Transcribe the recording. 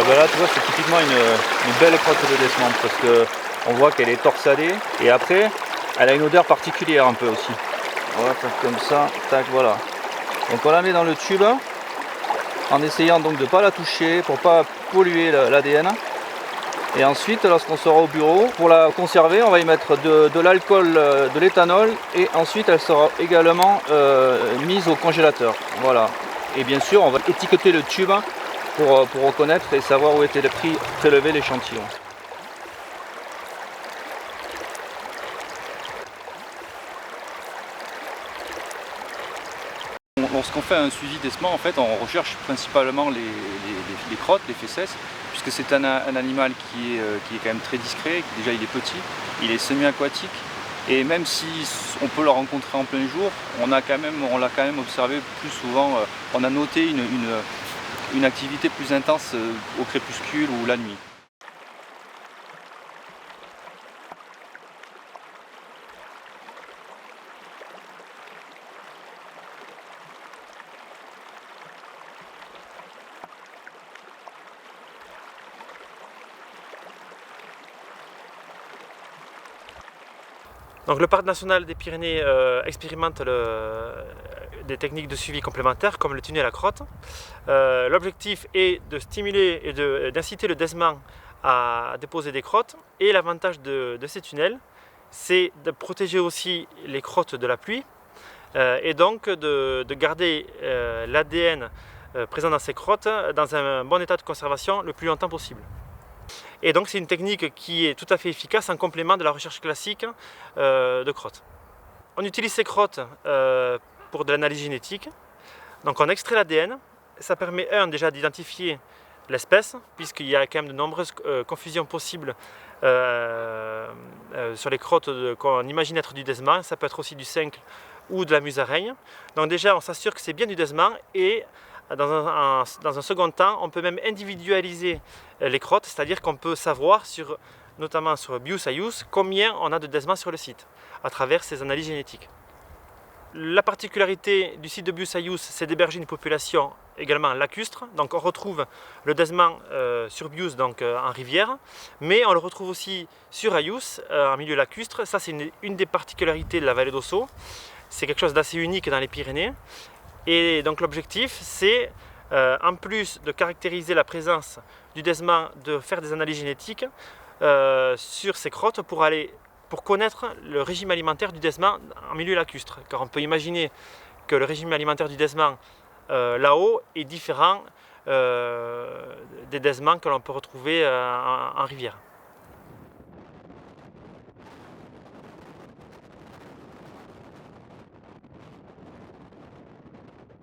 Ben là, tu vois, c'est typiquement une belle crotte de descente parce que on voit qu'elle est torsadée et après, elle a une odeur particulière un peu aussi. On va faire comme ça, tac, voilà. Donc on la met dans le tube en essayant donc de ne pas la toucher pour pas polluer l'ADN. Et ensuite, lorsqu'on sera au bureau, pour la conserver, on va y mettre de l'alcool, de l'éthanol et ensuite elle sera également mise au congélateur. Voilà. Et bien sûr, on va étiqueter le tube pour reconnaître et savoir où était prélevé l'échantillon. Lorsqu'on fait un suivi d'essaimant, en fait, on recherche principalement les crottes, les fesses, puisque c'est un animal qui est quand même très discret, déjà il est petit, il est semi-aquatique, et même si on peut le rencontrer en plein jour, on l'a quand même observé plus souvent, on a noté une activité plus intense au crépuscule ou la nuit. Donc le Parc national des Pyrénées expérimente des techniques de suivi complémentaires comme le tunnel à crotte. L'objectif est de stimuler et d'inciter le desman à déposer des crottes, et l'avantage de ces tunnels, c'est de protéger aussi les crottes de la pluie et donc de garder l'ADN présent dans ces crottes dans un bon état de conservation le plus longtemps possible. Et donc c'est une technique qui est tout à fait efficace en complément de la recherche classique de crottes. On utilise ces crottes pour de l'analyse génétique. Donc on extrait l'ADN, ça permet déjà d'identifier l'espèce, puisqu'il y a quand même de nombreuses confusions possibles sur les crottes qu'on imagine être du desman. Ça peut être aussi du cincle ou de la musaraigne. Donc déjà on s'assure que c'est bien du desman, et dans un second temps, on peut même individualiser les crottes, c'est-à-dire qu'on peut savoir, notamment sur Bius-Ayus, combien on a de desmans sur le site, à travers ces analyses génétiques. La particularité du site de Bius-Ayus, c'est d'héberger une population également lacustre. Donc on retrouve le desman sur Bius, donc en rivière, mais on le retrouve aussi sur Ayus, en milieu lacustre. Ça, c'est une des particularités de la vallée d'Ossau. C'est quelque chose d'assez unique dans les Pyrénées. Et donc l'objectif, c'est en plus de caractériser la présence du desman, de faire des analyses génétiques sur ces crottes pour connaître le régime alimentaire du desman en milieu lacustre. Car on peut imaginer que le régime alimentaire du desman là-haut est différent des desmans que l'on peut retrouver en rivière.